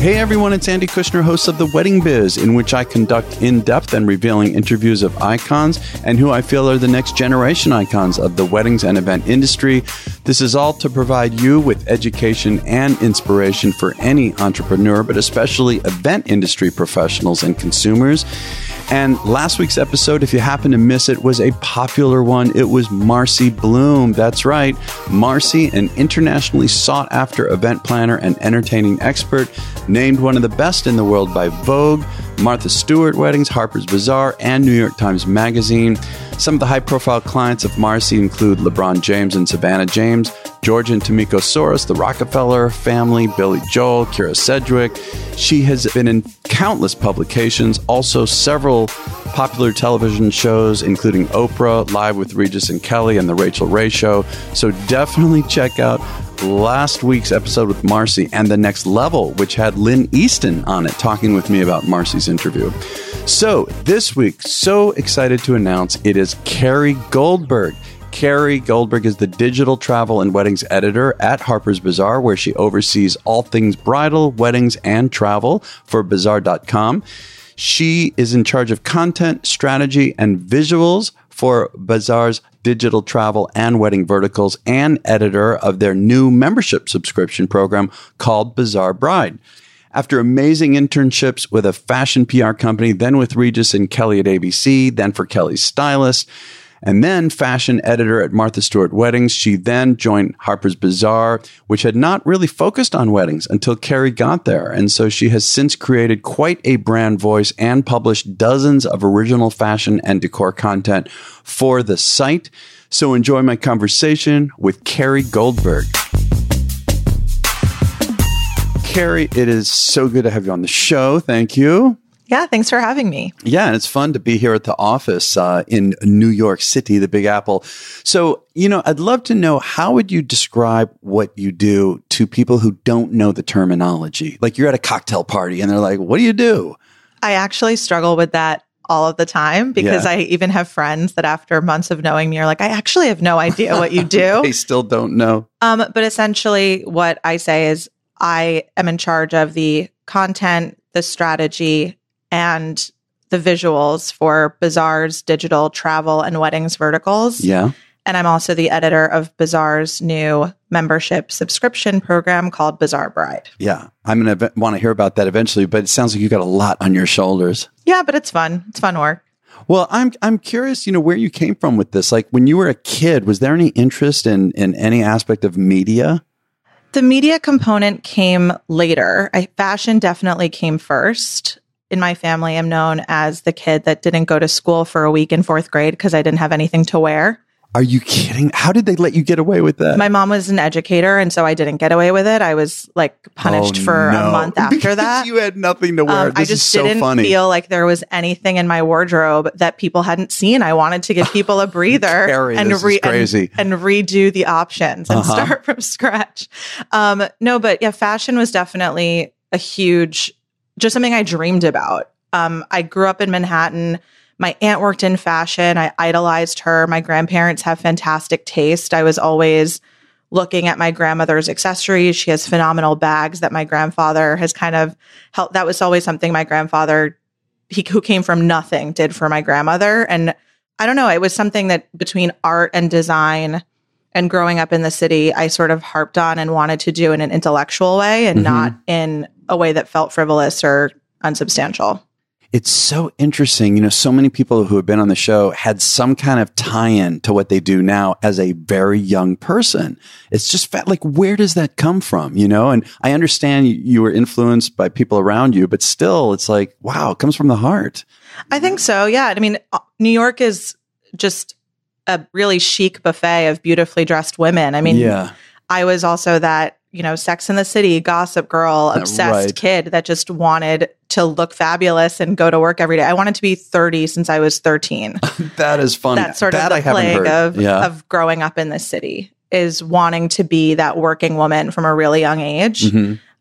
Hey everyone, it's Andy Kushner, host of The Wedding Biz, in which I conduct in-depth and revealing interviews of icons and who I feel are the next generation icons of the weddings and event industry. This is all to provide you with education and inspiration for any entrepreneur, but especially event industry professionals and consumers. And last week's episode, if you happen to miss it, was a popular one. It was Marcy Bloom. That's right. Marcy, an internationally sought after event planner and entertaining expert, named one of the best in the world by Vogue, Martha Stewart Weddings, Harpers Bazaar, and New York Times Magazine. Some of the high-profile clients of Marcy include LeBron James and Savannah James, George and Tomiko Soros, the Rockefeller family, Billy Joel, Kira Sedgwick. She has been in countless publications, also several popular television shows, including Oprah, Live with Regis and Kelly, and The Rachel Ray Show. So definitely check out last week's episode with Marcy and The Next Level, which had Lynn Easton on it, talking with me about Marcy's interview. So this week, so excited to announce it is Carrie GOLDBERG. Carrie GOLDBERG is the digital travel and weddings editor at Harpers Bazaar, where she oversees all things bridal, weddings, and travel for Bazaar.com. She is in charge of content, strategy, and visuals for Bazaar's digital travel and wedding verticals, and editor of their new membership subscription program called Bazaar Bride. After amazing internships with a fashion PR company, then with Regis and Kelly at ABC, then for Kelly's stylist, and then fashion editor at Martha Stewart Weddings, she then joined Harpers Bazaar, which had not really focused on weddings until Carrie got there. And so she has since created quite a brand voice and published dozens of original fashion and decor content for the site. So enjoy my conversation with Carrie GOLDBERG. Carrie, it is so good to have you on the show. Thank you. Yeah, thanks for having me. Yeah, and it's fun to be here at the office in New York City, the Big Apple. So, I'd love to know, how would you describe what you do to people who don't know the terminology? Like, you're at a cocktail party and they're like, what do you do? I actually struggle with that all of the time because I even have friends that after months of knowing me are like, I actually have no idea what you do. They still don't know. But essentially what I say is I am in charge of the content, the strategy, and the visuals for Bazaar's digital travel and weddings verticals. Yeah. And I'm also the editor of Bazaar's new membership subscription program called Bazaar Bride. Yeah. I'm going to want to hear about that eventually, but it sounds like you got a lot on your shoulders. Yeah, but it's fun. It's fun work. Well, I'm curious, where you came from with this. Like, when you were a kid, was there any interest in any aspect of media? The media component came later. Fashion definitely came first. In my family, I'm known as the kid that didn't go to school for a week in fourth grade because I didn't have anything to wear. Are you kidding? How did they let you get away with that? My mom was an educator, and so I didn't get away with it. I was punished for a month after because that. You had nothing to wear. I just didn't feel like there was anything in my wardrobe that people hadn't seen. I wanted to give people a breather Carrie, and crazy. And redo the options and start from scratch. Fashion was definitely a huge, just something I dreamed about. I grew up in Manhattan. My aunt worked in fashion. I idolized her. My grandparents have fantastic taste. I was always looking at my grandmother's accessories. She has phenomenal bags that my grandfather has kind of helped. That was always something my grandfather, who came from nothing, did for my grandmother. And I don't know, it was something that between art and design and growing up in the city, I sort of harped on and wanted to do in an intellectual way and not in a way that felt frivolous or unsubstantial. It's so interesting. So many people who have been on the show had some kind of tie-in to what they do now as a very young person. It's just where does that come from? And I understand you were influenced by people around you, but still it's like, wow, it comes from the heart. I think so. Yeah. I mean, New York is just a really chic buffet of beautifully dressed women. I mean, I was also that, Sex in the City, Gossip Girl, obsessed kid that just wanted to look fabulous and go to work every day. I wanted to be 30 since I was 13. That is funny. That's sort of the plague of growing up in the city, is wanting to be that working woman from a really young age.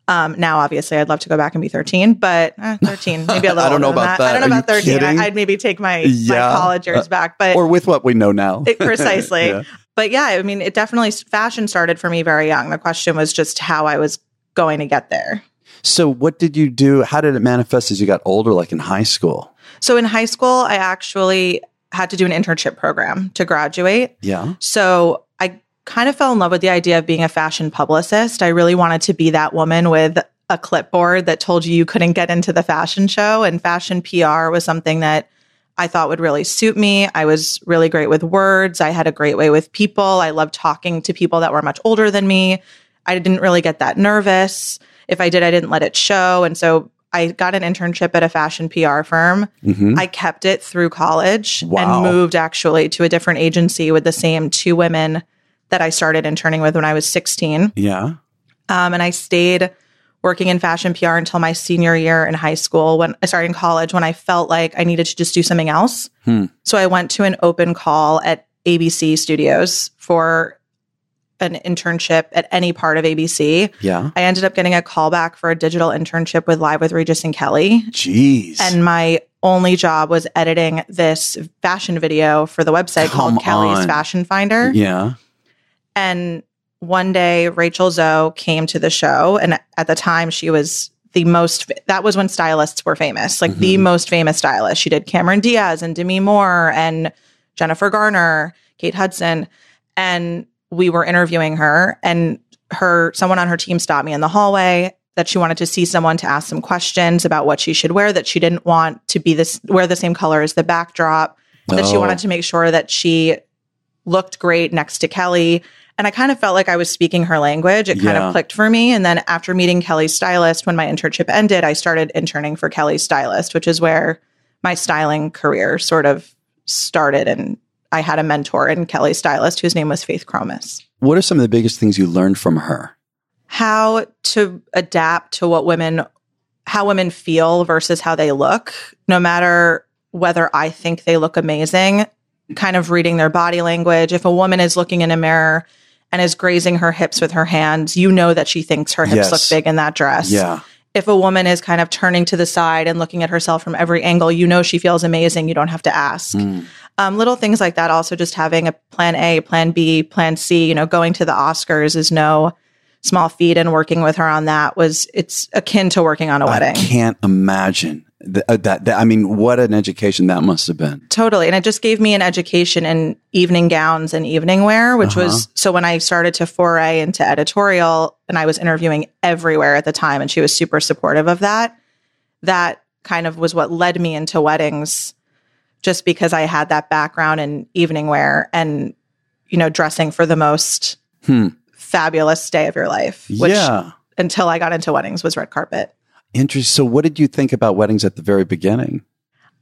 Now, obviously, I'd love to go back and be 13, but 13, maybe a little I don't know older about than that. I don't know about 13. Kidding? I'd maybe take my college years back. But or with what we know now. Precisely. But yeah, I mean, it definitely, fashion started for me very young. The question was just how I was going to get there. So what did you do? How did it manifest as you got older, like in high school? So in high school, I actually had to do an internship program to graduate. Yeah. So I kind of fell in love with the idea of being a fashion publicist. I really wanted to be that woman with a clipboard that told you couldn't get into the fashion show. And fashion PR was something that I thought would really suit me. I was really great with words. I had a great way with people. I loved talking to people that were much older than me. I didn't really get that nervous. If I did, I didn't let it show. And so I got an internship at a fashion PR firm. Mm-hmm. I kept it through college and moved actually to a different agency with the same two women that I started interning with when I was 16. Yeah. And I stayed working in fashion PR until my senior year in high school, when I started in college, when I felt like I needed to just do something else. So I went to an open call at ABC Studios for an internship at any part of ABC. Yeah. I ended up getting a call back for a digital internship with Live with Regis and Kelly. Jeez. And my only job was editing this fashion video for the website called Kelly's Fashion Finder. Yeah. And one day, Rachel Zoe came to the show. And at the time, she was the most, that was when stylists were famous, like the most famous stylist. She did Cameron Diaz and Demi Moore and Jennifer Garner, Kate Hudson. And we were interviewing her, and someone on her team stopped me in the hallway that she wanted to see someone to ask some questions about what she should wear, that she didn't want to be wear the same color as the backdrop, that she wanted to make sure that she looked great next to Kelly. And I kind of felt like I was speaking her language. It kind of clicked for me. And then after meeting Kelly's stylist, when my internship ended, I started interning for Kelly's stylist, which is where my styling career sort of started. And I had a mentor in Kelly's stylist whose name was Faith Cromas. What are some of the biggest things you learned from her? How to adapt to how women feel versus how they look, no matter whether I think they look amazing, kind of reading their body language. If a woman is looking in a mirror and is grazing her hips with her hands, you know that she thinks her hips look big in that dress. Yeah. If a woman is kind of turning to the side and looking at herself from every angle, you know she feels amazing. You don't have to ask. Little things like that. Also, just having a plan A, plan B, plan C. Going to the Oscars is no small feat, and working with her on that it's akin to working on a wedding. I can't imagine that. I mean, what an education that must have been. Totally. And it just gave me an education in evening gowns and evening wear, which was, so when I started to foray into editorial, and I was interviewing everywhere at the time, and she was super supportive of that, that kind of was what led me into weddings, just because I had that background in evening wear and, dressing for the most fabulous day of your life, which until I got into weddings was red carpet. Interesting. So what did you think about weddings at the very beginning?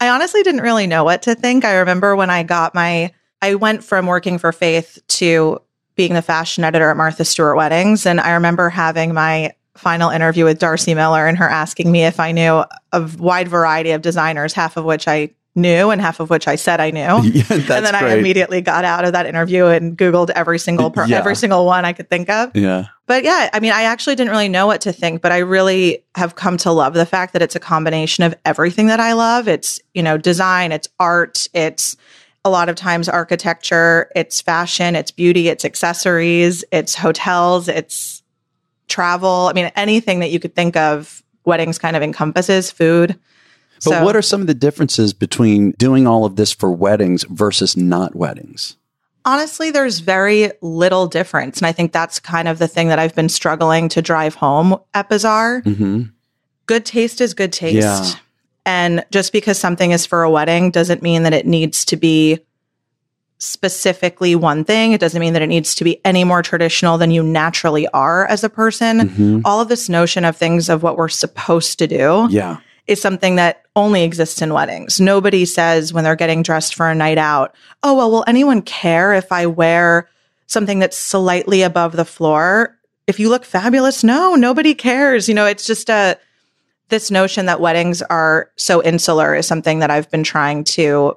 I honestly didn't really know what to think. I remember when I went from working for Faith to being the fashion editor at Martha Stewart Weddings. And I remember having my final interview with Darcy Miller and her asking me if I knew a wide variety of designers, half of which I knew and half of which I said I knew. And then I immediately got out of that interview and Googled every single one I could think of. Yeah. But yeah, I mean, I actually didn't really know what to think, but I really have come to love the fact that it's a combination of everything that I love. It's, design, it's art, it's a lot of times architecture, it's fashion, it's beauty, it's accessories, it's hotels, it's travel. I mean, anything that you could think of, weddings kind of encompasses, food. But what are some of the differences between doing all of this for weddings versus not weddings? Honestly, there's very little difference. And I think that's kind of the thing that I've been struggling to drive home at Bazaar. Good taste is good taste. Yeah. And just because something is for a wedding doesn't mean that it needs to be specifically one thing. It doesn't mean that it needs to be any more traditional than you naturally are as a person. All of this notion of things of what we're supposed to do is something that only exists in weddings. Nobody says when they're getting dressed for a night out, oh, well, will anyone care if I wear something that's slightly above the floor? If you look fabulous, no, nobody cares. It's just this notion that weddings are so insular is something that I've been trying to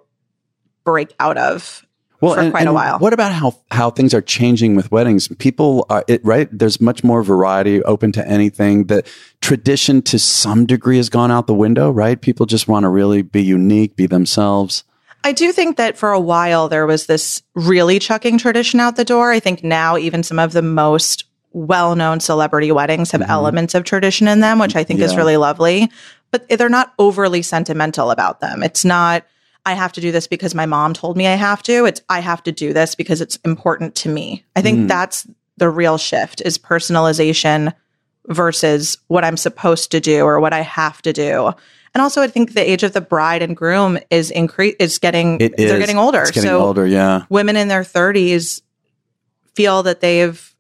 break out of for quite a while. What about how things are changing with weddings? People are right. There's much more variety, open to anything. The tradition to some degree has gone out the window, right? People just want to really be unique, be themselves. I do think that for a while there was this really chucking tradition out the door. I think now even some of the most well-known celebrity weddings have elements of tradition in them, which I think is really lovely, but they're not overly sentimental about them. It's not, I have to do this because my mom told me I have to. It's, I have to do this because it's important to me. I think that's the real shift, is personalization versus what I'm supposed to do or what I have to do. And also, I think the age of the bride and groom is getting older. It's getting older, yeah. Women in their 30s feel that they've,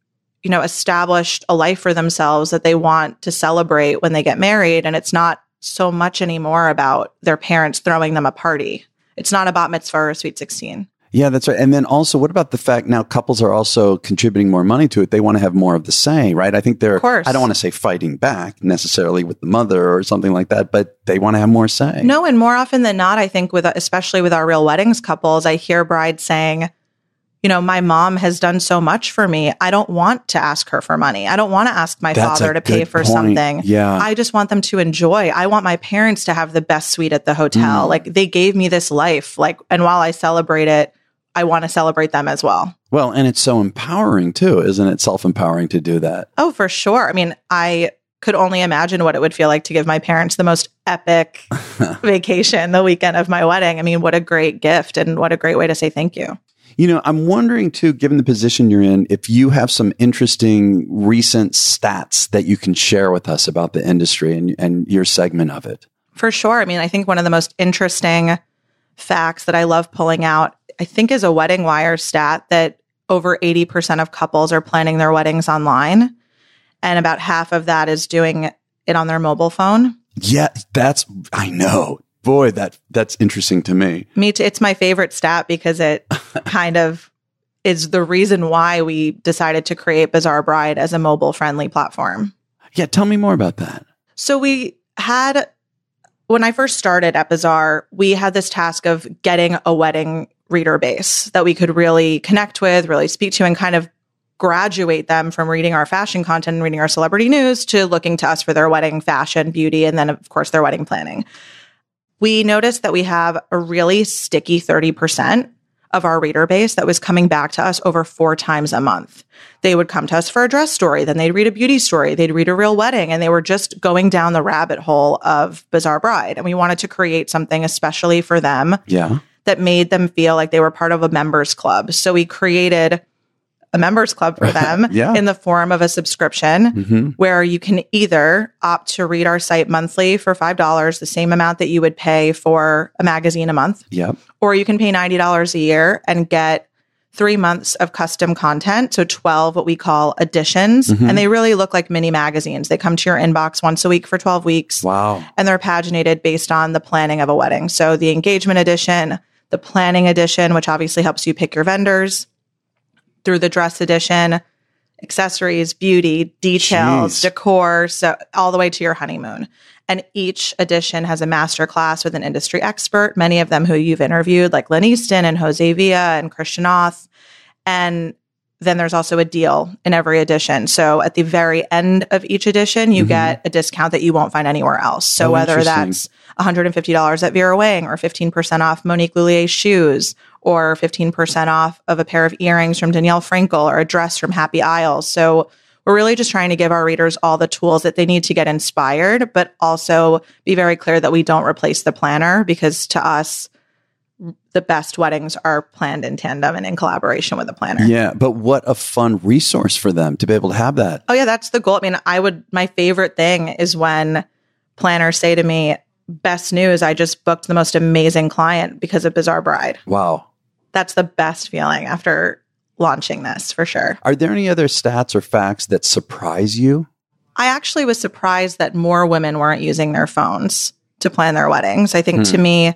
established a life for themselves that they want to celebrate when they get married. And it's not so much anymore about their parents throwing them a party. It's not about mitzvah or sweet 16. Yeah, that's right. And then also, what about the fact now couples are also contributing more money to it? They want to have more of the say, right? I think they're, I don't want to say fighting back necessarily with the mother or something like that, but they want to have more say. No, and more often than not, I think especially with our Real Weddings couples, I hear brides saying, my mom has done so much for me. I don't want to ask her for money. I don't want to ask my father to pay for something. Yeah. I just want them to enjoy. I want my parents to have the best suite at the hotel. Like, they gave me this life. And while I celebrate it, I want to celebrate them as well. Well, and it's so empowering too, isn't it? Self-empowering to do that. Oh, for sure. I mean, I could only imagine what it would feel like to give my parents the most epic vacation the weekend of my wedding. I mean, what a great gift and what a great way to say thank you. I'm wondering too, given the position you're in, if you have some interesting recent stats that you can share with us about the industry and your segment of it. For sure. I mean, I think one of the most interesting facts that I love pulling out, I think, is a Wedding Wire stat that over 80% of couples are planning their weddings online. And about half of that is doing it on their mobile phone. Yeah, I know. Boy, that's interesting to me. Me too. It's my favorite stat because it kind of is the reason why we decided to create Bazaar Bride as a mobile-friendly platform. Yeah, tell me more about that. So when I first started at Bazaar, we had this task of getting a wedding reader base that we could really connect with, really speak to, and kind of graduate them from reading our fashion content and reading our celebrity news to looking to us for their wedding fashion, beauty, and then, of course, their wedding planning. We noticed that we have a really sticky 30% of our reader base that was coming back to us over 4 times a month. They would come to us for a dress story, then they'd read a beauty story, they'd read a real wedding, and they were just going down the rabbit hole of Bazaar Bride. And we wanted to create something especially for them that made them feel like they were part of a members club. So we created a members club for them in the form of a subscription where you can either opt to read our site monthly for $5, the same amount that you would pay for a magazine a month. Or you can pay $90 a year and get 3 months of custom content. So 12, what we call editions. And they really look like mini magazines. They come to your inbox once a week for 12 weeks. Wow. And they're paginated based on the planning of a wedding. So the engagement edition, the planning edition, which obviously helps you pick your vendors, through the dress edition, accessories, beauty, details, decor, so all the way to your honeymoon. And each edition has a masterclass with an industry expert, many of them who you've interviewed, like Lynn Easton and Jose Villa and Christian Oth. And then there's also a deal in every edition. So at the very end of each edition, you get a discount that you won't find anywhere else. So whether that's $150 at Vera Wang, or 15% off Monique Lhuilier's shoes, or 15% off of a pair of earrings from Danielle Frankel, or a dress from Happy Isles. So we're really just trying to give our readers all the tools that they need to get inspired, but also be very clear that we don't replace the planner, because to us, the best weddings are planned in tandem and in collaboration with a planner. Yeah, but what a fun resource for them to be able to have that. Oh yeah, that's the goal. I mean, my favorite thing is when planners say to me, best news, I just booked the most amazing client because of Bazaar Bride. Wow. That's the best feeling after launching this, for sure. Are there any other stats or facts that surprise you? I actually was surprised that more women weren't using their phones to plan their weddings. I think to me,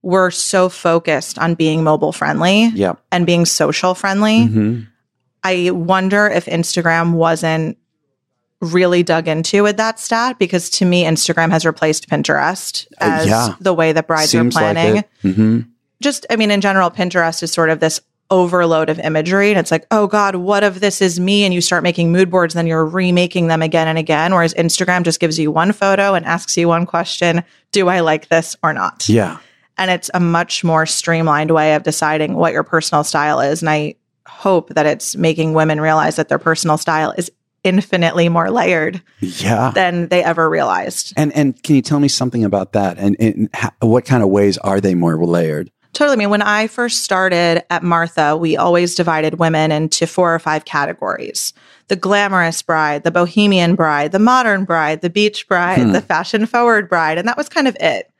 we're so focused on being mobile friendly and being social friendly. I wonder if Instagram wasn't really dug into with that stat, because to me, Instagram has replaced Pinterest as the way that brides are planning. Like Just, I mean, in general, Pinterest is sort of this overload of imagery. And it's like, oh God, what if this is me? And you start making mood boards, then you're remaking them again and again. Whereas Instagram just gives you one photo and asks you one question: do I like this or not? Yeah. And it's a much more streamlined way of deciding what your personal style is. And I hope that it's making women realize that their personal style is infinitely more layered than they ever realized. And can you tell me something about that? And what kind of ways are they more layered? Totally. I mean, when I first started at Martha, we always divided women into 4 or 5 categories. The glamorous bride, the bohemian bride, the modern bride, the beach bride, the fashion forward bride. And that was kind of it.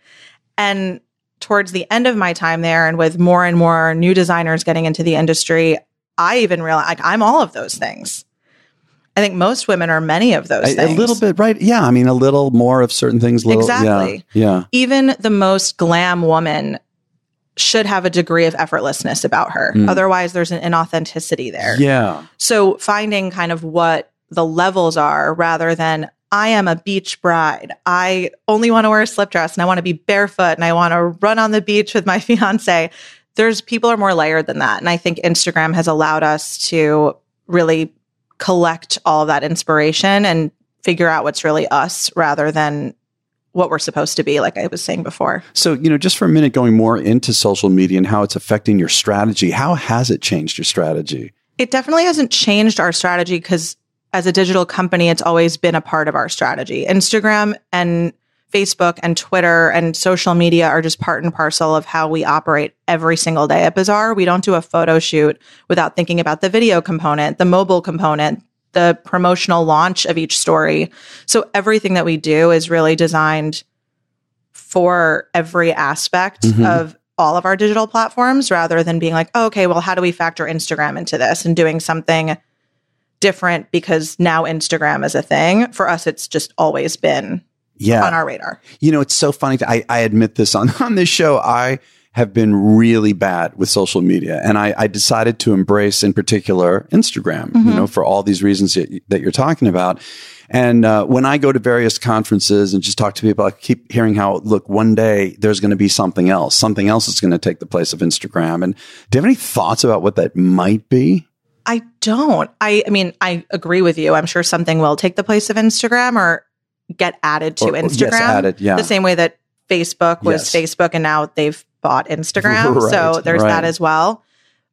And towards the end of my time there, and with more and more new designers getting into the industry, I even realized like I'm all of those things. I think most women are many of those things. A little bit, right? Yeah. I mean, a little more of certain things. Exactly. Yeah. Even the most glam woman should have a degree of effortlessness about her. Otherwise, there's an inauthenticity there. Yeah. So finding kind of what the levels are rather than I am a beach bride. I only want to wear a slip dress and I want to be barefoot and I want to run on the beach with my fiance. People are more layered than that. And I think Instagram has allowed us to really collect all of that inspiration and figure out what's really us rather than what we're supposed to be, like I was saying before. So, just for a minute, going more into social media and how it's affecting your strategy, how has it changed your strategy? It definitely hasn't changed our strategy because as a digital company, it's always been a part of our strategy. Instagram and Facebook and Twitter and social media are just part and parcel of how we operate every single day at Bazaar. We don't do a photo shoot without thinking about the video component, the mobile component, the promotional launch of each story. So everything that we do is really designed for every aspect of all of our digital platforms rather than being like, oh, okay, well, how do we factor Instagram into this and doing something different because now Instagram is a thing. For us, it's just always been on our radar. It's so funny. I admit this on this show. I have been really bad with social media. And I decided to embrace, in particular, Instagram, for all these reasons that you're talking about. And when I go to various conferences and just talk to people, I keep hearing how, look, one day there's going to be something else. Something else is going to take the place of Instagram. And do you have any thoughts about what that might be? I don't. I mean, I agree with you. I'm sure something will take the place of Instagram or get added to Instagram. Yes, added, yeah. The same way that Facebook was Facebook and now they've bought Instagram. Right, so there's that as well.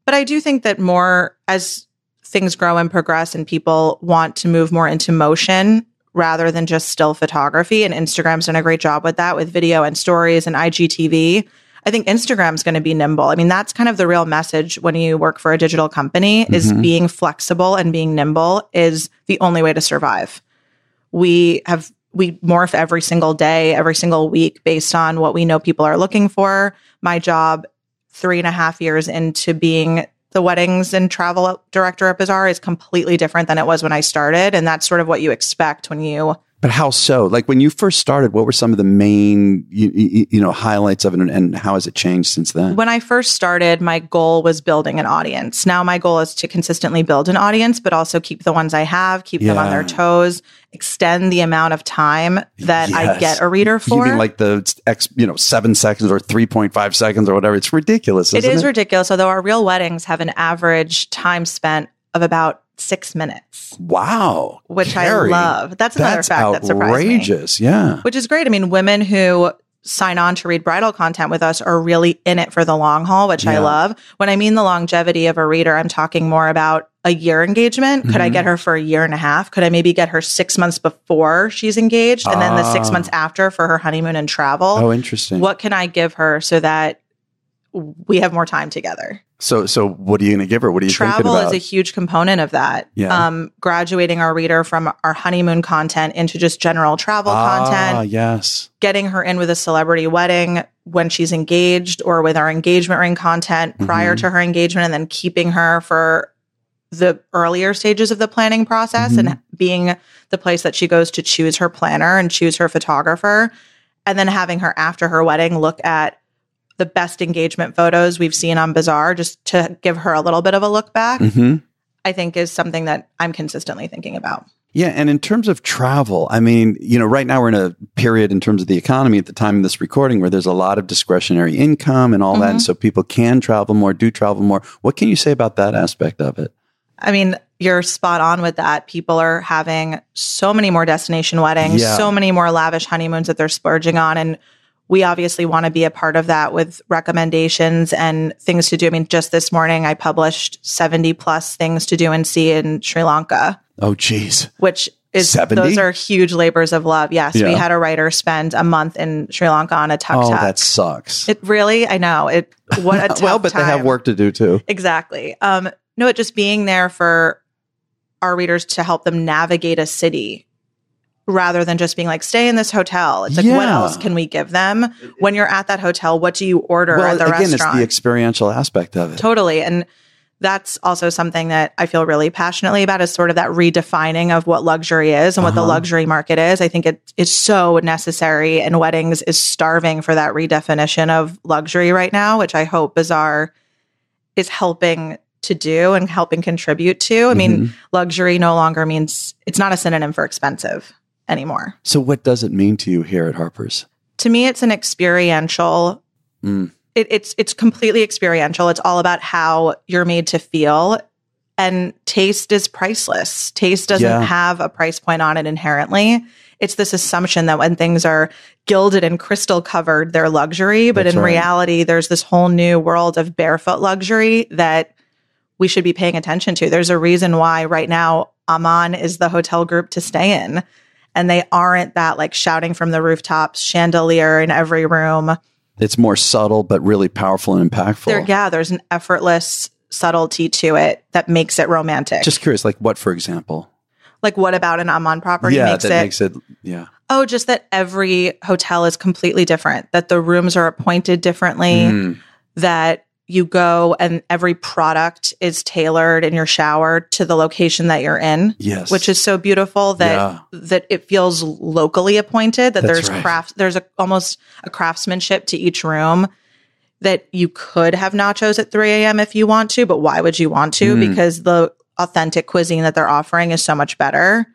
But I do think that more as things grow and progress and people want to move more into motion rather than just still photography, and Instagram's done a great job with that with video and stories and IGTV. I think Instagram's going to be nimble. I mean, that's kind of the real message when you work for a digital company is being flexible and being nimble is the only way to survive. We morph every single day, every single week based on what we know people are looking for. My job 3.5 years into being the weddings and travel director at Bazaar is completely different than it was when I started. And that's sort of what you expect when you... But how so? Like when you first started, what were some of the main, highlights of it, and how has it changed since then? When I first started, my goal was building an audience. Now my goal is to consistently build an audience, but also keep the ones I have, keep them on their toes, extend the amount of time that I get a reader for. You mean like the 7 seconds or 3.5 seconds or whatever? It's ridiculous, isn't it? It is ridiculous. Although our real weddings have an average time spent of about 6 minutes. Wow. Which Carrie, I love. That's another fact that surprised me. Outrageous, yeah. Which is great. I mean, women who sign on to read bridal content with us are really in it for the long haul, which I love. When I mean the longevity of a reader, I'm talking more about a year engagement. Could I get her for 1.5 years? Could I maybe get her 6 months before she's engaged and then the 6 months after for her honeymoon and travel? Oh, interesting. What can I give her so that we have more time together? So what are you going to give her? What are you thinking about? Travel is a huge component of that. Yeah. Graduating our reader from our honeymoon content into just general travel content. Yes. Getting her in with a celebrity wedding when she's engaged or with our engagement ring content prior to her engagement, and then keeping her for the earlier stages of the planning process and being the place that she goes to choose her planner and choose her photographer, and then having her after her wedding look at the best engagement photos we've seen on Bazaar just to give her a little bit of a look back, I think is something that I'm consistently thinking about. Yeah. And in terms of travel, I mean, right now we're in a period in terms of the economy at the time of this recording where there's a lot of discretionary income and all that. And so people can travel more, do travel more. What can you say about that aspect of it? I mean, you're spot on with that. People are having so many more destination weddings, so many more lavish honeymoons that they're splurging on. And we obviously want to be a part of that with recommendations and things to do. I mean, just this morning, I published 70 plus things to do and see in Sri Lanka. Oh, geez. Which is, 70? Those are huge labors of love. Yes. We had a writer spend a month in Sri Lanka on a tuk-tuk. Oh, that sucks. It really, I know. What a tough well, but time. they have work to do too. Exactly. No, it just being there for our readers to help them navigate a city rather than just being like, stay in this hotel. It's like, what else can we give them? When you're at that hotel, what do you order at the restaurant? It's the experiential aspect of it. Totally. And that's also something that I feel really passionately about, is sort of that redefining of what luxury is and what the luxury market is. I think it is so necessary, and weddings is starving for that redefinition of luxury right now, which I hope Bazaar is helping to do and helping contribute to. I mean, luxury no longer means, it's not a synonym for expensive anymore. So what does it mean to you here at Harpers? To me, it's an experiential. It's completely experiential. It's all about how you're made to feel. And taste is priceless. Taste doesn't have a price point on it inherently. It's this assumption that when things are gilded and crystal covered, they're luxury. But in reality, there's this whole new world of barefoot luxury that we should be paying attention to. There's a reason why right now Amman is the hotel group to stay in. And they aren't that like shouting from the rooftops, chandelier in every room. It's more subtle, but really powerful and impactful. There's an effortless subtlety to it that makes it romantic. Just curious, like what, for example? Like what about an Amman property makes it? Oh, just that every hotel is completely different, that the rooms are appointed differently, that you go and every product is tailored in your shower to the location that you're in. Yes. Which is so beautiful that it feels locally appointed, that there's almost a craftsmanship to each room, that you could have nachos at 3 a.m. if you want to, but why would you want to? Because the authentic cuisine that they're offering is so much better.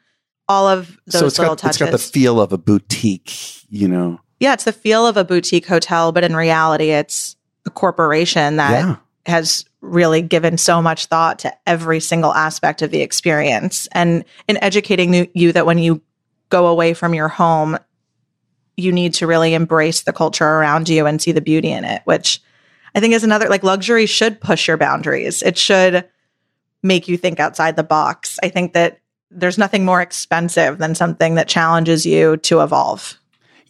All of those little touches. It's got the feel of a boutique, you know. Yeah, it's the feel of a boutique hotel, but in reality, it's a corporation that has really given so much thought to every single aspect of the experience. And in educating you that when you go away from your home, you need to really embrace the culture around you and see the beauty in it, which I think is another, like, luxury should push your boundaries. It should make you think outside the box. I think that there's nothing more expensive than something that challenges you to evolve.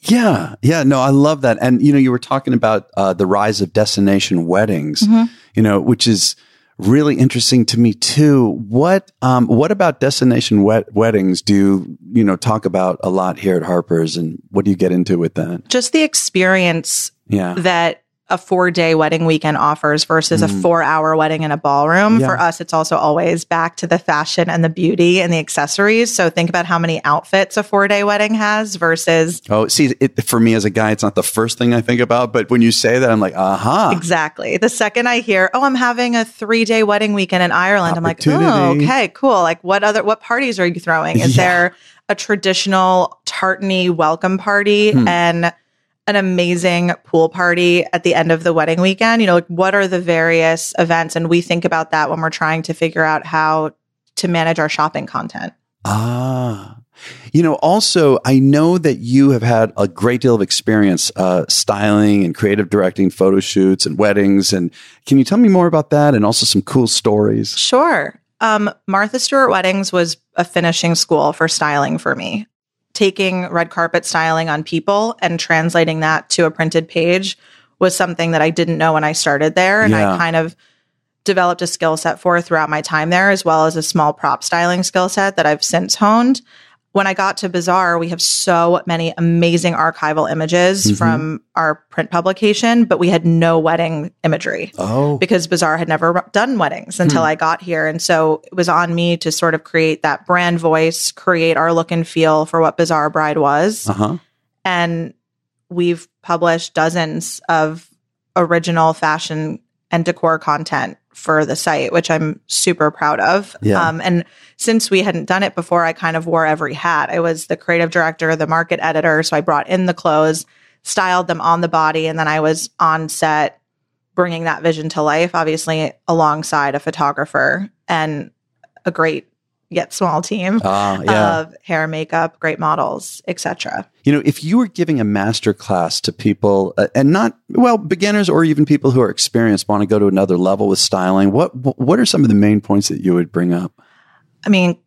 Yeah. No, I love that. And, you know, you were talking about the rise of destination weddings, you know, which is really interesting to me too. What about destination weddings do you talk about a lot here at Harpers, and what do you get into with that? Just the experience that a 4-day wedding weekend offers versus a 4-hour wedding in a ballroom. For us, it's also always back to the fashion and the beauty and the accessories. So think about how many outfits a 4-day wedding has versus... Oh, see, for me as a guy, it's not the first thing I think about. But when you say that, I'm like, aha. Exactly. The second I hear, I'm having a 3-day wedding weekend in Ireland, I'm like, oh, okay, cool. Like what parties are you throwing? Is there a traditional tartany welcome party and an amazing pool party at the end of the wedding weekend? Like, what are the various events? And we think about that when we're trying to figure out how to manage our shopping content. Also, I know that you have had a great deal of experience styling and creative directing photo shoots and weddings. And can you tell me more about that, and also some cool stories? Sure. Martha Stewart Weddings was a finishing school for styling for me. Taking red carpet styling on people and translating that to a printed page was something that I didn't know when I started there. And I kind of developed a skill set for throughout my time there, as well as a small prop styling skill set that I've since honed. When I got to Bazaar, we have so many amazing archival images from our print publication, but we had no wedding imagery because Bazaar had never done weddings until I got here. And so it was on me to sort of create that brand voice, create our look and feel for what Bazaar Bride was. And we've published dozens of original fashion and decor content for the site, which I'm super proud of. And since we hadn't done it before, I kind of wore every hat. I was the creative director, the market editor. So I brought in the clothes, styled them on the body, and then I was on set bringing that vision to life, obviously alongside a photographer and a great yet small team of hair, makeup, great models, etc. If you were giving a master class to people and not, beginners or even people who are experienced want to go to another level with styling, what are some of the main points that you would bring up? I mean,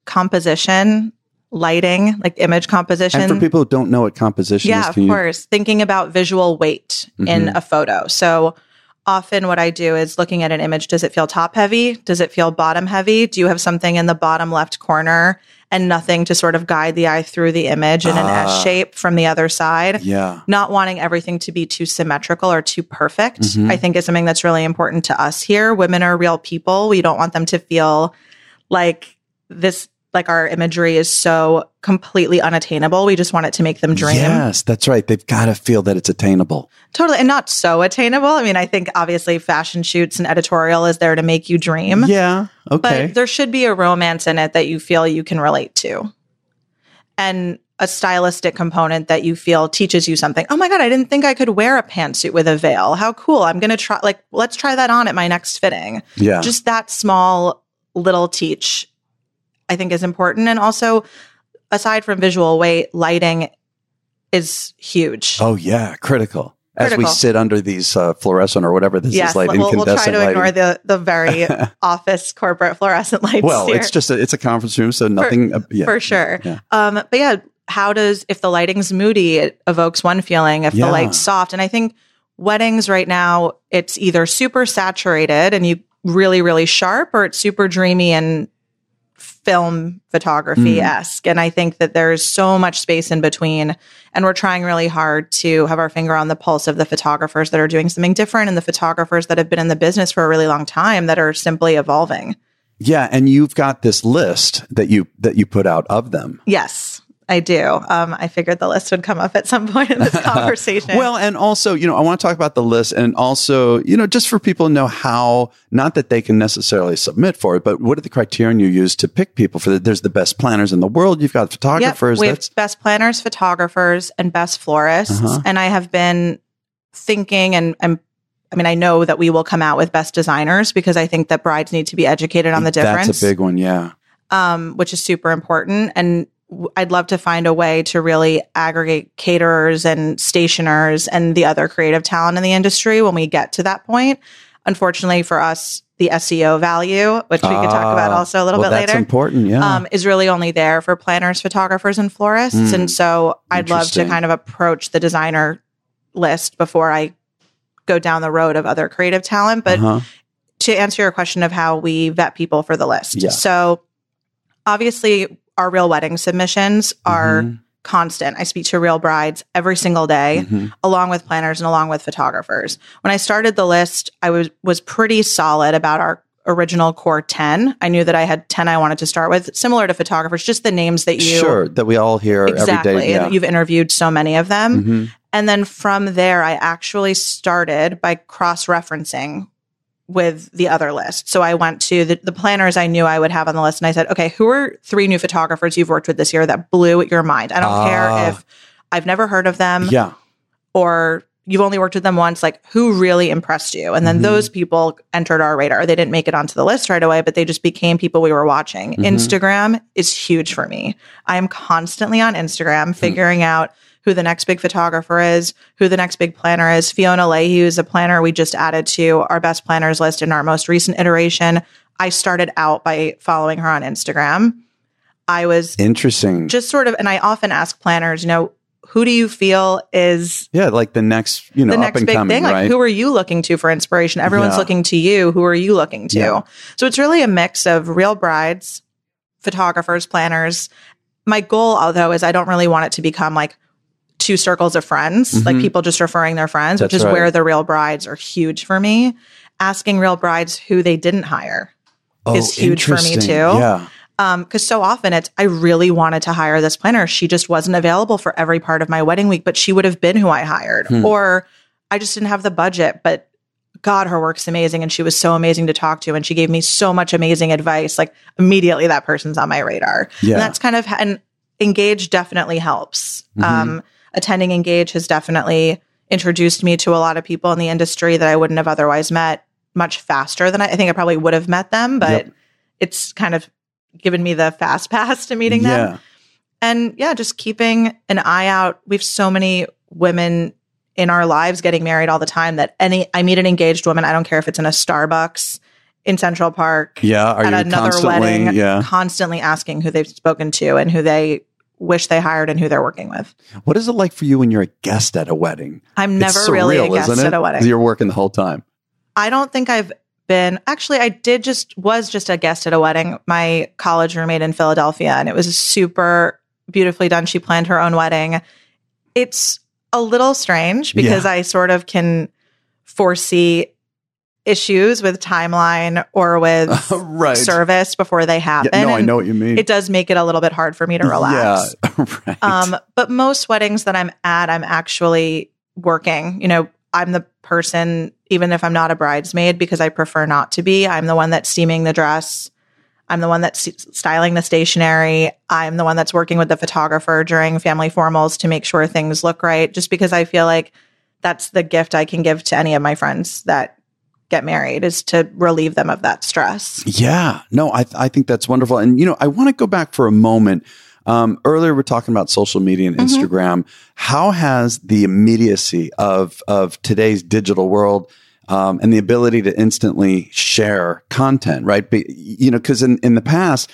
composition, lighting, like image composition. And for people who don't know what composition is, of course, thinking about visual weight in a photo. So often what I do is looking at an image. Does it feel top heavy? Does it feel bottom heavy? Do you have something in the bottom left corner and nothing to sort of guide the eye through the image in an S shape from the other side? Yeah. Not wanting everything to be too symmetrical or too perfect, I think is something that's really important to us here. Women are real people. We don't want them to feel like our imagery is so completely unattainable. We just want it to make them dream. Yes, that's right. They've got to feel that it's attainable. Totally. And not so attainable. I mean, I think obviously fashion shoots and editorial is there to make you dream. Yeah. Okay. But there should be a romance in it that you feel you can relate to. And a stylistic component that you feel teaches you something. Oh my God, I didn't think I could wear a pantsuit with a veil. How cool. I'm going to try, let's try that on at my next fitting. Yeah. Just that small little teach, I think, is important. And also, aside from visual weight, lighting is huge. Oh, yeah. Critical. As we sit under these fluorescent or whatever this is, like we'll try to lighting. ignore the very office corporate fluorescent lights. Well, here. it's just it's a conference room, so nothing. For sure. Yeah. But yeah, if the lighting's moody, it evokes one feeling. If the light's soft, and I think weddings right now, it's either super saturated and you really, really sharp, or it's super dreamy and film photography-esque. And I think that there's so much space in between. And we're trying really hard to have our finger on the pulse of the photographers that are doing something different and the photographers that have been in the business for a really long time that are simply evolving. Yeah. And you've got this list that you put out of them. Yes. I do. I figured the list would come up at some point in this conversation. Well, and also, I want to talk about the list and also, just for people to know how, not that they can necessarily submit for it, but what are the criterion you use to pick people for that? There's the best planners in the world. You've got photographers. Yep, we have best planners, photographers, and best florists. And I have been thinking I know that we will come out with best designers because I think that brides need to be educated on the difference. That's a big one. Yeah. Which is super important. And I'd love to find a way to really aggregate caterers and stationers and the other creative talent in the industry when we get to that point. Unfortunately for us, the SEO value, which we could talk about also a little bit later. That's important, yeah. Is really only there for planners, photographers, and florists. And so I'd love to kind of approach the designer list before I go down the road of other creative talent. But to answer your question of how we vet people for the list. So obviously, our real wedding submissions are constant. I speak to real brides every single day, along with planners and along with photographers. When I started the list, I was pretty solid about our original core 10. I knew that I had 10 I wanted to start with, similar to photographers, just the names that that we all hear every day. Yeah. And you've interviewed so many of them. And then from there, I actually started by cross-referencing with the other list. So I went to the planners I knew I would have on the list and I said, okay, who are 3 new photographers you've worked with this year that blew your mind? I don't care if I've never heard of them or you've only worked with them once, like who really impressed you? And then those people entered our radar. They didn't make it onto the list right away, but they just became people we were watching. Instagram is huge for me. I am constantly on Instagram figuring out who the next big photographer is, who the next big planner is. Fiona Leahy is a planner we just added to our best planners list in our most recent iteration. I started out by following her on Instagram. I was interesting. Just sort of, and I often ask planners, who do you feel is like the next, the next up and big coming, thing? Like, right? who are you looking to for inspiration? Everyone's looking to you. Who are you looking to? So it's really a mix of real brides, photographers, planners. My goal, although, is I don't really want it to become like 2 circles of friends, like people just referring their friends, which is where the real brides are huge for me. Asking real brides who they didn't hire is huge for me too. Yeah. Because so often I really wanted to hire this planner. She just wasn't available for every part of my wedding week, but she would have been who I hired. Or I just didn't have the budget, but God, her work's amazing. And she was so amazing to talk to. And she gave me so much amazing advice. Like immediately that person's on my radar. Yeah. And that's kind of, and Engage definitely helps. Attending Engage has definitely introduced me to a lot of people in the industry that I wouldn't have otherwise met much faster than I think I probably would have met them, but it's kind of given me the fast pass to meeting them. And yeah, just keeping an eye out. We have so many women in our lives getting married all the time that I meet an engaged woman. I don't care if it's in a Starbucks in Central Park. Yeah. Are at you another wedding, constantly asking who they've spoken to and who they wish they hired and who they're working with. What is it like for you when you're a guest at a wedding? I'm never really a guest at a wedding. You're working the whole time. I don't think I've been, actually, was just a guest at a wedding. My college roommate in Philadelphia, and it was super beautifully done. She planned her own wedding. It's a little strange because I sort of can foresee issues with timeline or with service before they happen. Yeah, no, I know what you mean. It does make it a little bit hard for me to relax. Yeah, right. But most weddings that I'm at, I'm actually working. You know, I'm the person, even if I'm not a bridesmaid, because I prefer not to be. I'm the one that's steaming the dress. I'm the one that's styling the stationery. I'm the one that's working with the photographer during family formals to make sure things look right, just because I feel like that's the gift I can give to any of my friends that get married, is to relieve them of that stress. Yeah, no, I think that's wonderful. And, you know, I want to go back for a moment. Earlier, we're talking about social media and Instagram. How has the immediacy of today's digital world and the ability to instantly share content, right? But, you know, because in the past,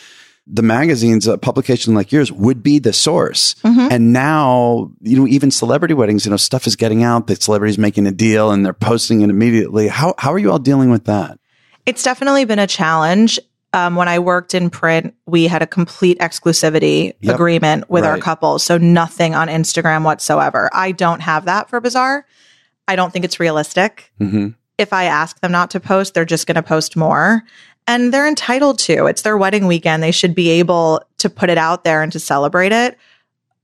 the magazines, a publication like yours would be the source. And now, you know, even celebrity weddings, you know, stuff is getting out, the celebrity's making a deal and they're posting it immediately. How are you all dealing with that? It's definitely been a challenge. When I worked in print, we had a complete exclusivity agreement with our couple. So nothing on Instagram whatsoever. I don't have that for Bazaar. I don't think it's realistic. If I ask them not to post, they're just going to post more. And they're entitled to. It's their wedding weekend. They should be able to put it out there and to celebrate it.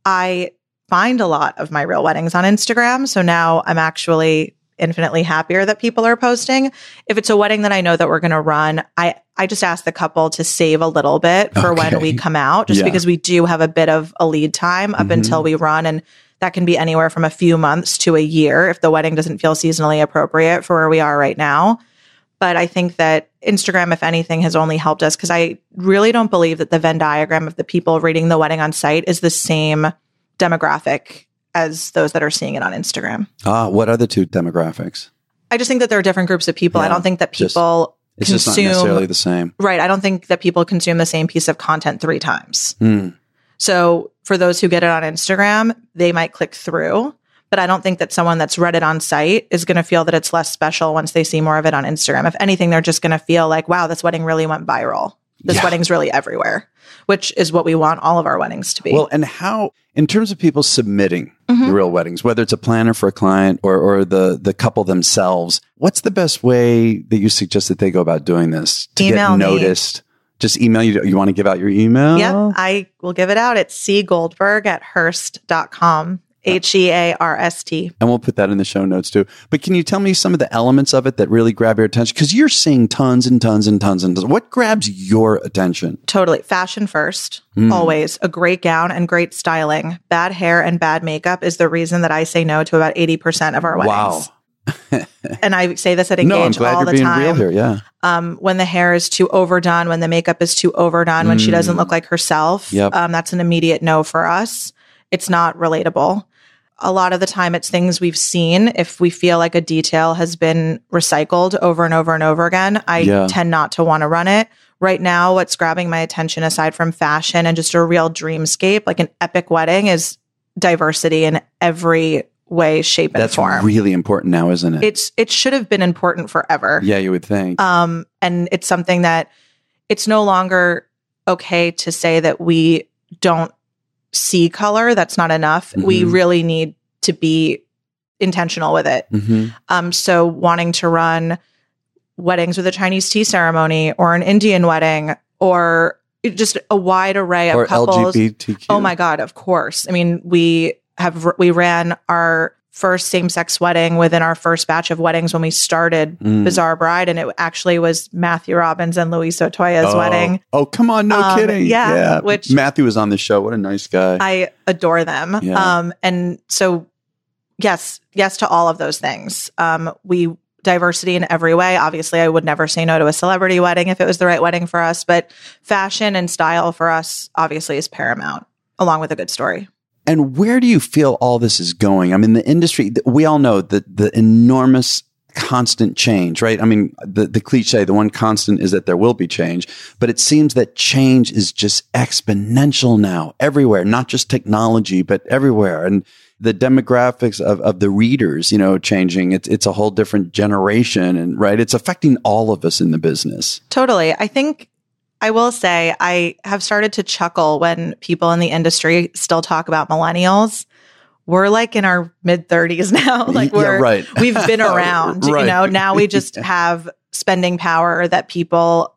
I find a lot of my real weddings on Instagram. So now I'm actually infinitely happier that people are posting. If it's a wedding that I know that we're going to run, I just ask the couple to save a little bit for when we come out, just because we do have a bit of a lead time up until we run. And that can be anywhere from a few months to a year if the wedding doesn't feel seasonally appropriate for where we are right now. But I think that Instagram, if anything, has only helped us, because I really don't believe that the Venn diagram of the people reading the wedding on site is the same demographic as those that are seeing it on Instagram. What are the two demographics? I just think that there are different groups of people. I don't think that people it's just not necessarily the same. Right. I don't think that people consume the same piece of content 3 times. So for those who get it on Instagram, they might click through. But I don't think that someone that's read it on site is going to feel that it's less special once they see more of it on Instagram. If anything, they're just going to feel like, wow, this wedding really went viral. This wedding's really everywhere, which is what we want all of our weddings to be. Well, and how, in terms of people submitting the real weddings, whether it's a planner for a client or the couple themselves, what's the best way that you suggest that they go about doing this to get noticed? Just email you. You want to give out your email? Yeah, I will give it out. It's cgoldberg@hearst.com. HEARST. And we'll put that in the show notes too. But can you tell me some of the elements of it that really grab your attention? Because you're seeing tons and tons and tons and tons. What grabs your attention? Totally. Fashion first. Always. A great gown and great styling. Bad hair and bad makeup is the reason that I say no to about 80% of our weddings. Wow. And I say this at Engage I'm glad all you're the being time. Real here, yeah. When the hair is too overdone, when the makeup is too overdone, when she doesn't look like herself, that's an immediate no for us. It's not relatable. A lot of the time it's things we've seen. If we feel like a detail has been recycled over and over and over again, I tend not to want to run it. Right now, what's grabbing my attention, aside from fashion and just a real dreamscape, like an epic wedding, is diversity in every way, shape, and form. That's really important now, isn't it? It should have been important forever. Yeah, you would think. And it's something that it's no longer okay to say that we don't see color. That's not enough. We really need to be intentional with it. So wanting to run weddings with a Chinese tea ceremony or an Indian wedding or just a wide array of couples. LGBTQ. Oh my God, of course. I mean, we ran our first same-sex wedding within our first batch of weddings when we started Bazaar Bride, and it actually was Matthew Robbins and Louise Sotoya's wedding. Oh, come on, no kidding. Yeah, which Matthew was on the show. What a nice guy. I adore them. Yeah. And so yes to all of those things. We diversity in every way. Obviously, I would never say no to a celebrity wedding if it was the right wedding for us, but fashion and style for us obviously is paramount, along with a good story. And where do you feel all this is going? I mean, the industry, we all know that the enormous constant change, right? I mean, the cliche, the one constant is that there will be change, but it seems that change is just exponential now everywhere, not just technology, but everywhere. And the demographics of the readers, changing. It's a whole different generation, and right, it's affecting all of us in the business. Totally. I think I will say I have started to chuckle when people in the industry still talk about millennials. We're like in our mid 30s now. Like we've been around, right. Now we just have spending power that people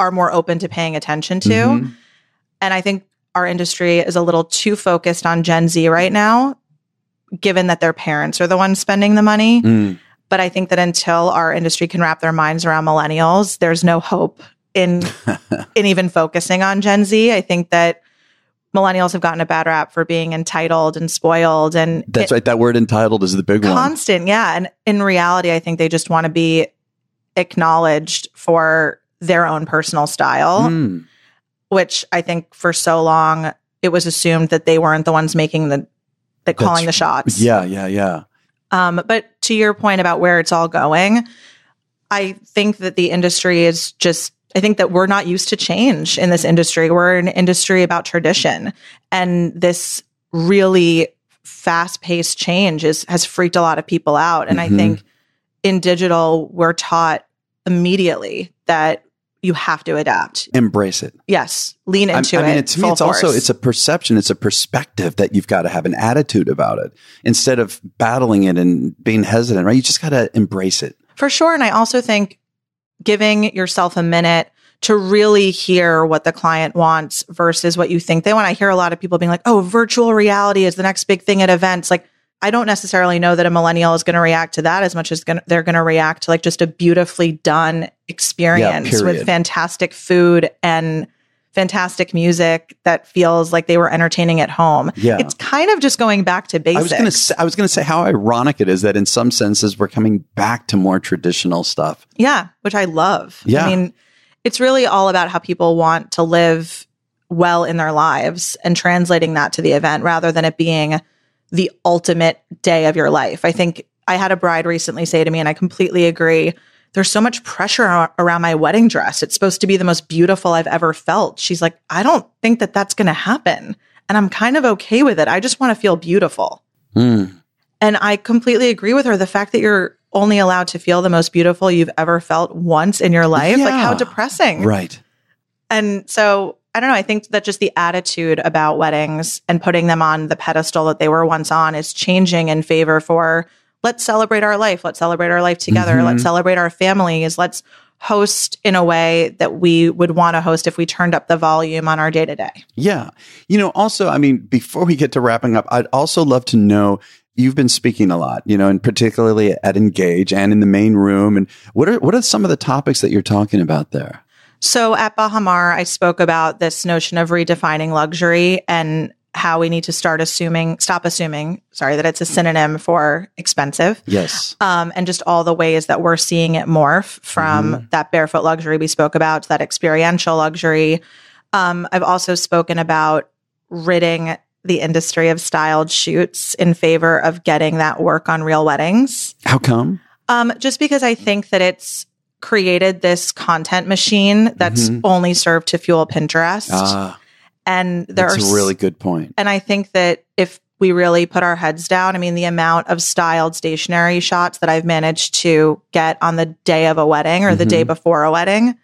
are more open to paying attention to. Mm-hmm. And I think our industry is a little too focused on Gen Z right now, given that their parents are the ones spending the money. Mm. But I think that until our industry can wrap their minds around millennials, there's no hope in even focusing on Gen Z. I think that millennials have gotten a bad rap for being entitled and spoiled. And that's right. That word entitled is the big one. Constant. Yeah. And in reality, I think they just want to be acknowledged for their own personal style, which I think for so long, it was assumed that they weren't the ones making calling the shots. Yeah. But to your point about where it's all going, I think that the industry is I think that we're not used to change in this industry. We're an industry about tradition. And this really fast-paced change has freaked a lot of people out. And I think in digital, we're taught immediately that you have to adapt. Embrace it. Yes. Lean into it. I mean, to me, it's a perception. It's a perspective that you've got to have an attitude about it instead of battling it and being hesitant, right? You just got to embrace it. For sure. And I also think giving yourself a minute to really hear what the client wants versus what you think they want. I hear a lot of people being like, oh, virtual reality is the next big thing at events. Like, I don't necessarily know that a millennial is going to react to that as much as they're going to react to like just a beautifully done experience with fantastic food and fantastic music that feels like they were entertaining at home. Yeah. It's kind of just going back to basics. I was going to say how ironic it is that in some senses we're coming back to more traditional stuff. Yeah, which I love. Yeah. I mean, it's really all about how people want to live well in their lives and translating that to the event rather than it being the ultimate day of your life. I think I had a bride recently say to me, and I completely agree, there's so much pressure around my wedding dress. It's supposed to be the most beautiful I've ever felt. She's like, I don't think that that's going to happen. And I'm kind of okay with it. I just want to feel beautiful. And I completely agree with her. The fact that you're only allowed to feel the most beautiful you've ever felt once in your life, like how depressing. Right. And so, I don't know, I think that just the attitude about weddings and putting them on the pedestal that they were once on is changing in favor for let's celebrate our life. Let's celebrate our life together. Let's celebrate our families. Let's host in a way that we would want to host if we turned up the volume on our day to day. Yeah. Also, I mean, before we get to wrapping up, I'd also love to know, you've been speaking a lot, and particularly at Engage and in the main room. And what are some of the topics that you're talking about there? So at Bahamar, I spoke about this notion of redefining luxury and how we need to stop assuming, that it's a synonym for expensive. Yes. And just all the ways that we're seeing it morph from that barefoot luxury we spoke about to that experiential luxury. I've also spoken about ridding the industry of styled shoots in favor of getting that work on real weddings. How come? Just because I think that it's created this content machine that's only served to fuel Pinterest. And that's a really good point. And I think that if we really put our heads down, I mean, the amount of styled stationery shots that I've managed to get on the day of a wedding or the day before a wedding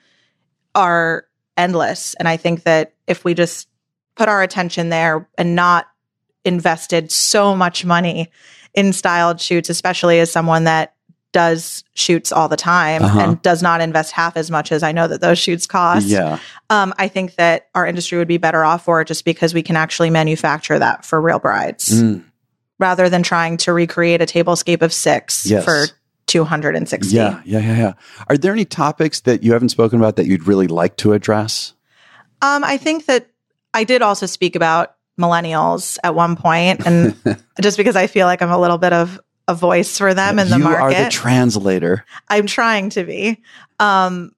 are endless. And I think that if we just put our attention there and not invested so much money in styled shoots, especially as someone that does shoots all the time and does not invest half as much as I know that those shoots cost. Yeah. I think that our industry would be better off for it just because we can actually manufacture that for real brides rather than trying to recreate a tablescape of 6 for 260. Yeah. Are there any topics that you haven't spoken about that you'd really like to address? I think that I did also speak about millennials at one point, and just because I feel like I'm a little bit of a voice for them in the market. You are the translator. I'm trying to be. And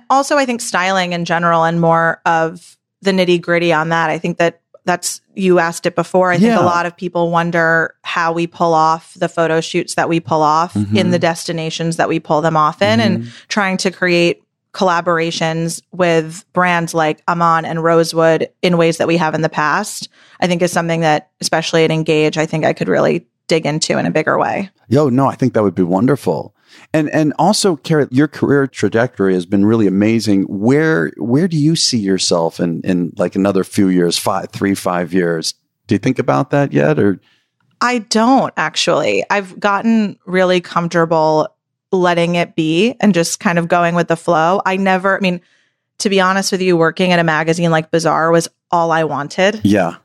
also I think styling in general and more of the nitty gritty on that. I think that's, you asked it before. I think a lot of people wonder how we pull off the photo shoots that we pull off in the destinations that we pull them off in, and trying to create collaborations with brands like Amon and Rosewood in ways that we have in the past, I think is something that, especially at Engage, I think I could really dig into in a bigger way. No, I think that would be wonderful. And also, Carrie, your career trajectory has been really amazing. Where do you see yourself in like another few years, 5 years? Do you think about that yet? Or I don't actually. I've gotten really comfortable letting it be and just kind of going with the flow. To be honest with you, working at a magazine like Bazaar was all I wanted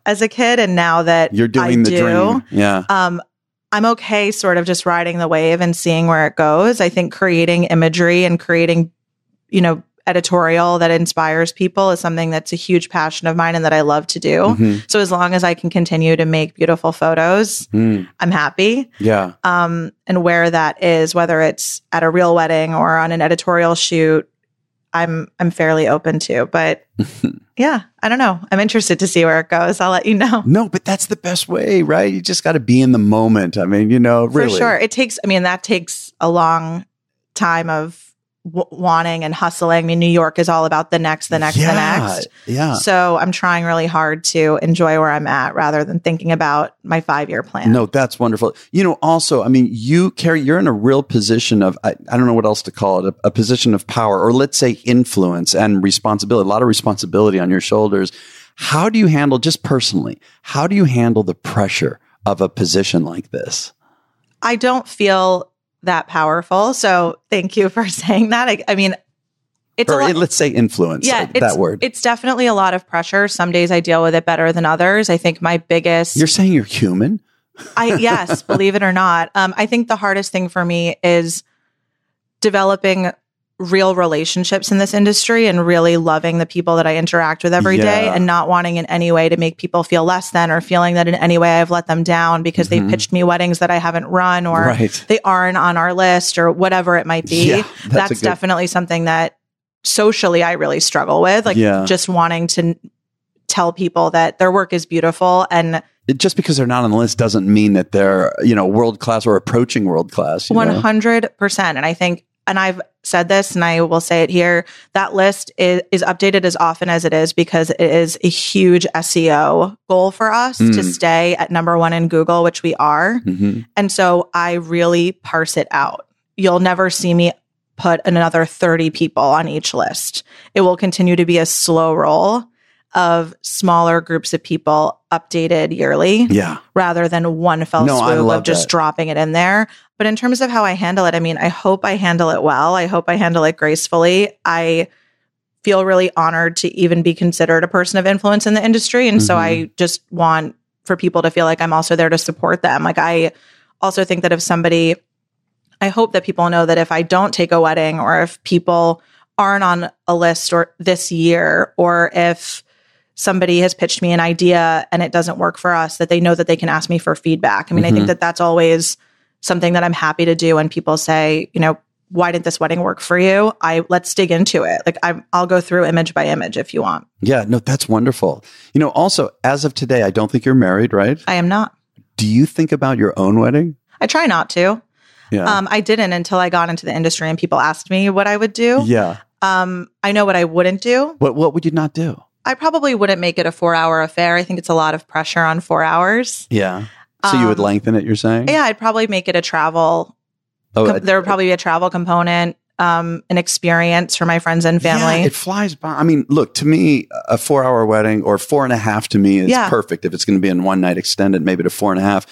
as a kid. And now that you're doing the dream. I'm okay sort of just riding the wave and seeing where it goes. I think creating imagery and creating, editorial that inspires people is something that's a huge passion of mine and that I love to do. So as long as I can continue to make beautiful photos, I'm happy. And where that is, whether it's at a real wedding or on an editorial shoot, I'm fairly open to. But I don't know. I'm interested to see where it goes. I'll let you know. No, but that's the best way, right? You just got to be in the moment. I mean, really. For sure. That takes a long time of wanting and hustling. I mean, New York is all about the next. Yeah. So I'm trying really hard to enjoy where I'm at rather than thinking about my 5-year plan. No, that's wonderful. Also, you, Carrie, you're in a real position of, I don't know what else to call it, a position of power, or let's say influence and responsibility, a lot of responsibility on your shoulders. How do you handle, just personally, how do you handle the pressure of a position like this? I don't feel that powerful. So thank you for saying that. Let's say influence. That word. It's definitely a lot of pressure. Some days I deal with it better than others. I think my biggest... You're saying you're human? Yes, believe it or not. I think the hardest thing for me is developing real relationships in this industry and really loving the people that I interact with every day, and not wanting in any way to make people feel less than, or feeling that in any way I've let them down because they pitched me weddings that I haven't run, or they aren't on our list, or whatever it might be. That's definitely something that socially I really struggle with, just wanting to tell people that their work is beautiful, and just because they're not on the list doesn't mean that they're, world class or approaching world class. 100%. And I think, and I've said this and I will say it here, that list is updated as often as it is because it is a huge SEO goal for us to stay at number 1 in Google, which we are. And so I really parse it out. You'll never see me put another 30 people on each list. It will continue to be a slow roll of smaller groups of people updated yearly, rather than one fell swoop of just dropping it in there. But in terms of how I handle it, I hope I handle it well. I hope I handle it gracefully. I feel really honored to even be considered a person of influence in the industry. And so I just want for people to feel like I'm also there to support them. I also think that I hope that people know that if I don't take a wedding, or if people aren't on a list or this year, or if somebody has pitched me an idea and it doesn't work for us, that they know that they can ask me for feedback. I think that that's always something that I'm happy to do when people say, why didn't this wedding work for you? Let's dig into it. I'll go through image by image if you want. Yeah, no, that's wonderful. Also, as of today, I don't think you're married, right? I am not. Do you think about your own wedding? I try not to. Yeah. I didn't until I got into the industry and people asked me what I would do. Yeah. I know what I wouldn't do. What would you not do? I probably wouldn't make it a 4-hour affair. I think it's a lot of pressure on 4 hours. Yeah. So you would lengthen it, you're saying? Yeah, I'd probably make it a travel. There would probably be a travel component, an experience for my friends and family. Yeah, it flies by. Look, to me, a 4-hour wedding, or 4.5 to me is perfect. If it's going to be in one night, extended maybe to 4.5.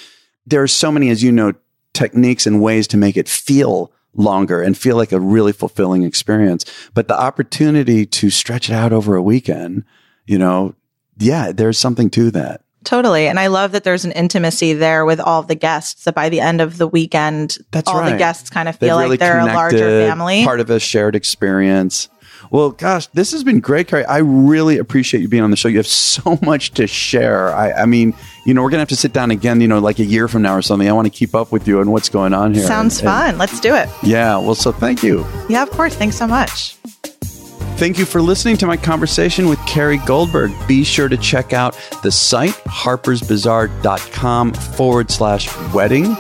There are so many, as you know, techniques and ways to make it feel longer and feel like a really fulfilling experience. But the opportunity to stretch it out over a weekend, there's something to that. Totally. And I love that there's an intimacy there with all of the guests, that by the end of the weekend, the guests kind of feel like they're a larger family. Part of a shared experience. Well, gosh, this has been great, Carrie. I really appreciate you being on the show. You have so much to share. I mean, we're going to have to sit down again, like a year from now or something. I want to keep up with you and what's going on here. Sounds fun. Let's do it. Yeah. Well, so thank you. Yeah, of course. Thanks so much. Thank you for listening to my conversation with Carrie Goldberg. Be sure to check out the site, harpersbazaar.com/wedding.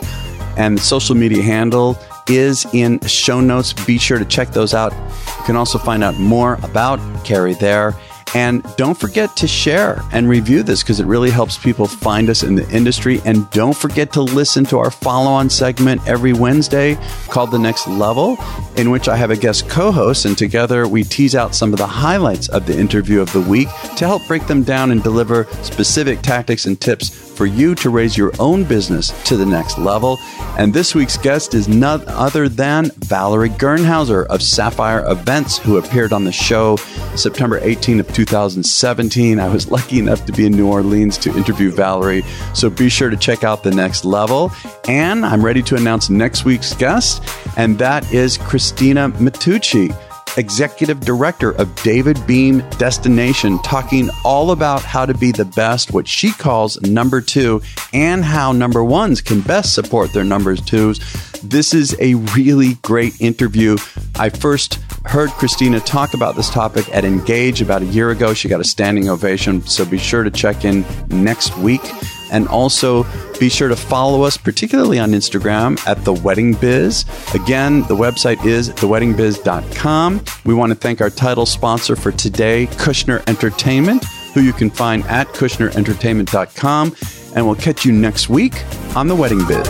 And the social media handle is in show notes. Be sure to check those out. You can also find out more about Carrie there. And don't forget to share and review this because it really helps people find us in the industry. And don't forget to listen to our follow-on segment every Wednesday called The Next Level, in which I have a guest co-host, and together we tease out some of the highlights of the interview of the week to help break them down and deliver specific tactics and tips for you to raise your own business to the next level. And this week's guest is none other than Valerie Gernhauser of Sapphire Events, who appeared on the show September 18 of 2017. I was lucky enough to be in New Orleans to interview Valerie, so be sure to check out The Next Level. And I'm ready to announce next week's guest, and that is Christina Matucci, Executive Director of David Beam Destination, talking all about how to be the best, what she calls number two, and how number ones can best support their number twos. This is a really great interview. I first heard Christina talk about this topic at Engage about a year ago. She got a standing ovation, so be sure to check in next week. And also be sure to follow us, particularly on Instagram, at The Wedding Biz. Again, the website is theweddingbiz.com. We want to thank our title sponsor for today, Kushner Entertainment, who you can find at kushnerentertainment.com. And we'll catch you next week on The Wedding Biz.